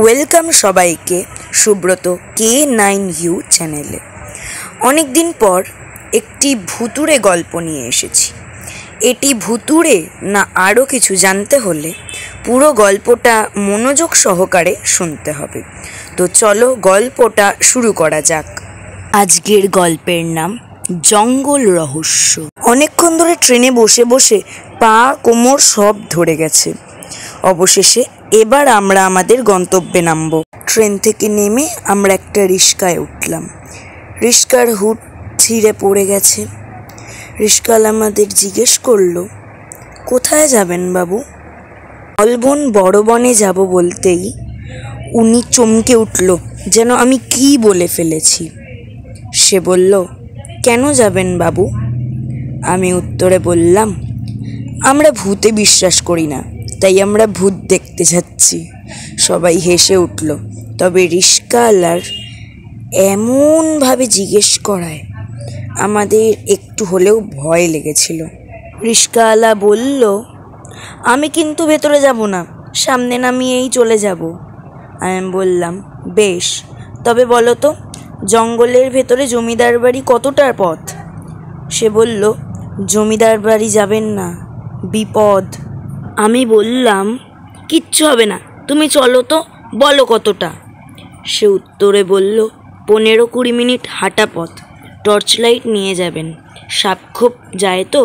Welcome সবাইকে Subrata K9U চ্যানেলে। অনেক দিন পর একটি ভুতুড়ে গল্প নিয়ে এসেছি। এটি ভুতুড়ে না আরও কিছু জানতে হলে পুরো গল্পটা মনোযোগ সহকারে শুনতে হবে। তো চলো গল্পটা শুরু করা যাক। আজকের গল্পের নাম জঙ্গল রহস্য। অনেকক্ষণ ধরে ট্রেনে বসে বসে পা কোমর সব ধরে গেছে। অবশেষে এবার আমরা আমাদের গন্তব্যে নামব। ট্রেন থেকে নেমে আমরা একটা রিক্সায় উঠলাম। রিক্সার হুড ছিঁড়ে পড়ে গেছে। রিক্সাওয়ালা আমাদের জিজ্ঞেস করলো, কোথায় যাবেন বাবু? অলবন বড় বনে যাব বলতেই উনি চমকে উঠল, যেন আমি কি বলে ফেলেছি। সে বলল, কেন যাবেন বাবু? আমি উত্তরে বললাম, আমরা ভূতে বিশ্বাস করি না, তাই আমরা ভূত দেখতে যাচ্ছি। সবাই হেসে উঠল, তবে রিক্সাওয়ালার এমনভাবে জিজ্ঞেস করায় আমাদের একটু হলেও ভয় লেগেছিল। রিক্সাওয়ালা বলল, আমি কিন্তু ভেতরে যাব না, সামনে নামিয়েই চলে যাব। আমি বললাম, বেশ, তবে বলো তো জঙ্গলের ভেতরে জমিদার বাড়ি কতটা পথ? সে বলল, জমিদার বাড়ি যাবেন না, বিপদ। আমি বললাম, কিচ্ছু হবে না, তুমি চলো তো, বলো কতটা? সে উত্তরে বলল, 15-20 মিনিট হাঁটা পথ, টর্চ লাইট নিয়ে যাবেন, সাপ খোপ যায় তো,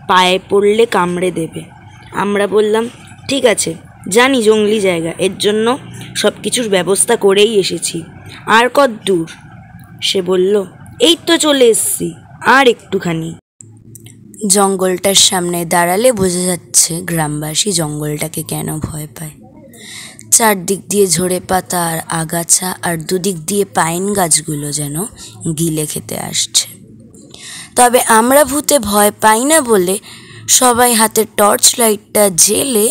পায়ে পড়লে কামড়ে দেবে। আমরা বললাম, ঠিক আছে, জানি জঙ্গলি জায়গা, এর জন্য সব কিছুর ব্যবস্থা করেই এসেছি। আর কত দূর? সে বলল, এই তো চলে এসছি, আর একটুখানি। জঙ্গলটার সামনে দাঁড়ালে বোঝা যাচ্ছে গ্রামবাসী জঙ্গলটাকে কেন ভয় পায়। চারদিক দিয়ে ঝরে পাতা আর আগাছা, আর দুদিক দিয়ে পাইন গাছগুলো যেন গিলে খেতে আসছে। তবে আমরা ভূতে ভয় পাই না বলে সবাই হাতের টর্চ লাইটটা জ্বেলে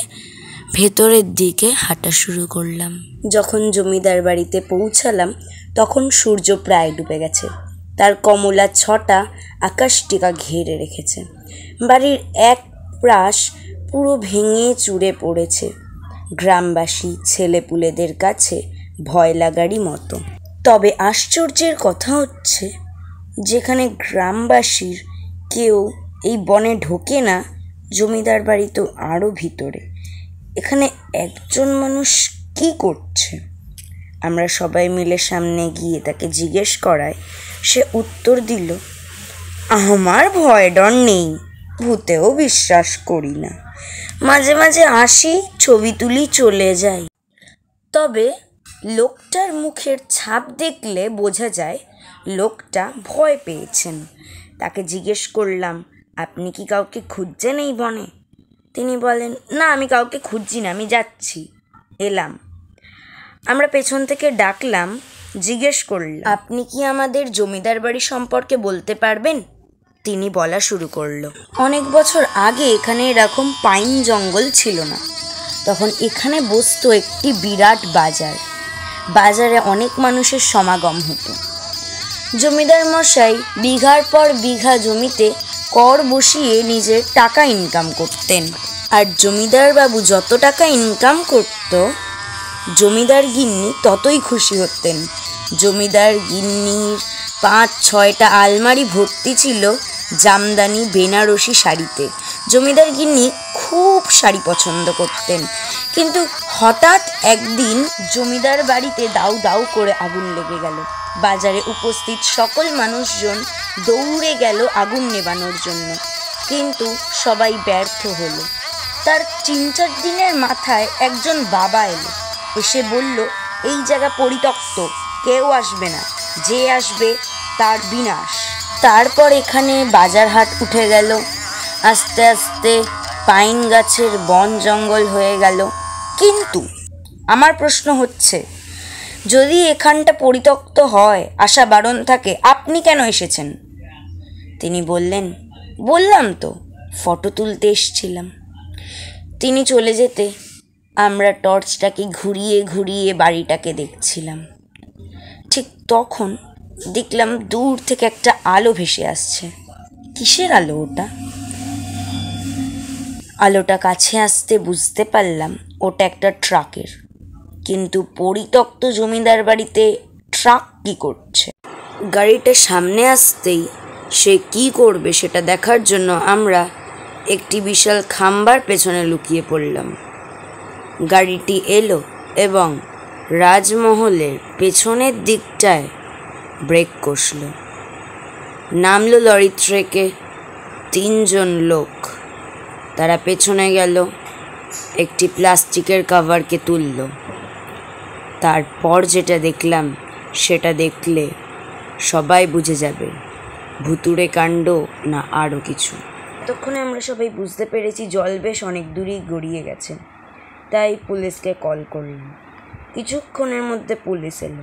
ভেতরের দিকে হাঁটা শুরু করলাম। যখন জমিদার বাড়িতে পৌঁছালাম তখন সূর্য প্রায় ডুবে গেছে। তার কমলা ছটা আকাশটিকা ঘিরে রেখেছে। বাড়ির এক প্রাস পুরো ভেঙে চুরে পড়েছে। গ্রামবাসী ছেলেপুলেদের কাছে ভয় লাগারই মতো। তবে আশ্চর্যের কথা হচ্ছে, যেখানে গ্রামবাসীর কেউ এই বনে ঢোকে না, জমিদার বাড়ি তো আরও ভিতরে, এখানে একজন মানুষ কি করছে? আমরা সবাই মিলে সামনে গিয়ে তাকে জিজ্ঞেস করায় সে উত্তর দিল, আমার ভয় ডর নেই, ভূতেও বিশ্বাস করি না, মাঝে মাঝে আসি, ছবি তুলি, চলে যাই। তবে লোকটার মুখের ছাপ দেখলে বোঝা যায় লোকটা ভয় পেয়েছেন। তাকে জিজ্ঞেস করলাম, আপনি কি কাউকে খুঁজছেন এই বনে? তিনি বলেন, না, আমি কাউকে খুঁজছি না, আমি যাচ্ছি, এলাম। আমরা পেছন থেকে ডাকলাম, জিজ্ঞেস করলাম, আপনি কি আমাদের জমিদার বাড়ি সম্পর্কে বলতে পারবেন? তিনি বলা শুরু করলো, অনেক বছর আগে এখানে এরকম পাইন জঙ্গল ছিল না। তখন এখানে বসতো একটি বিরাট বাজার। বাজারে অনেক মানুষের সমাগম হতো। জমিদার মশাই বিঘার পর বিঘা জমিতে কর বসিয়ে নিজের টাকা ইনকাম করতেন। আর জমিদার বাবু যত টাকা ইনকাম করত, জমিদার গিন্নি ততই খুশি হতেন। জমিদার গিন্নির 5-6টা আলমারি ভর্তি ছিল জামদানি বেনারসি শাড়িতে। জমিদার গিন্নি খুব শাড়ি পছন্দ করতেন। কিন্তু হঠাৎ একদিন জমিদার বাড়িতে দাউ দাউ করে আগুন লেগে গেল। বাজারে উপস্থিত সকল মানুষজন দৌড়ে গেল আগুন নেভানোর জন্য, কিন্তু সবাই ব্যর্থ হলো। তার 3-4 দিনের মাথায় একজন বাবা এলো, এসে বলল, এই জায়গা পরিত্যক্ত, কেউ আসবে না, যে আসবে তার বিনাশ। তারপর এখানে বাজার হাট উঠে গেল। আস্তে আস্তে পাইন গাছের বন জঙ্গল হয়ে গেল। কিন্তু আমার প্রশ্ন হচ্ছে, যদি এখানটা পরিত্যক্ত হয়, আসা বারণ থাকে, আপনি কেন এসেছেন? তিনি বললেন, বললাম তো, ফটো তুলতে এসেছিলাম। তিনি চলে যেতে আমরা টর্চটাকে ঘুরিয়ে ঘুরিয়ে বাড়িটাকে দেখছিলাম। ঠিক তখন দেখলাম দূর থেকে একটা আলো ভেসে আসছে। কিসের আলো ওটা? আলোটা কাছে আসতে বুঝতে পারলাম ওটা একটা ট্রাকের। কিন্তু পরিত্যক্ত জমিদার বাড়িতে ট্রাক কি করছে? গাড়িটা সামনে আসতেই সে কি করবে সেটা দেখার জন্য আমরা একটি বিশাল খাম্বার পেছনে লুকিয়ে পড়লাম। গাড়িটি এলো এবং রাজমহলের পেছনের দিকটায় ব্রেক কষল। নামলো লরি থেকে 3 জন লোক। তারা পেছনে গেল, একটি প্লাস্টিকের কভারকে তুলল। তারপর যেটা দেখলাম সেটা দেখলে সবাই বুঝে যাবে ভুতুড়ে কাণ্ড না আরও কিছু। ততক্ষণে আমরা সবাই বুঝতে পেরেছি জল বেশ অনেক দূরই গড়িয়ে গেছে, তাই পুলিশকে কল করলাম। কিছুক্ষণের মধ্যে পুলিশ এলো।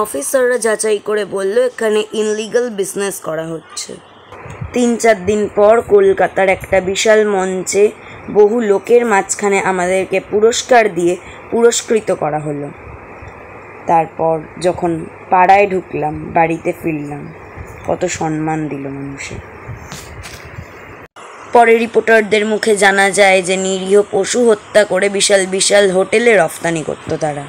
অফিসাররা যাচাই করে বলল এখানে ইনলিগাল বিজনেস করা হচ্ছে। 3-4 দিন পর কলকাতার একটা বিশাল মঞ্চে বহু লোকের মাঝখানে আমাদেরকে পুরস্কার দিয়ে পুরস্কৃত করা হলো। তারপর যখন পাড়ায় ঢুকলাম, বাড়িতে ফিরলাম, কত সম্মান দিল মানুষে। পরে রিপোর্টারদের মুখে জানা যায় যে নিরীহ পশু হত্যা করে বিশাল বিশাল হোটেলে রফতানি করতো তারা।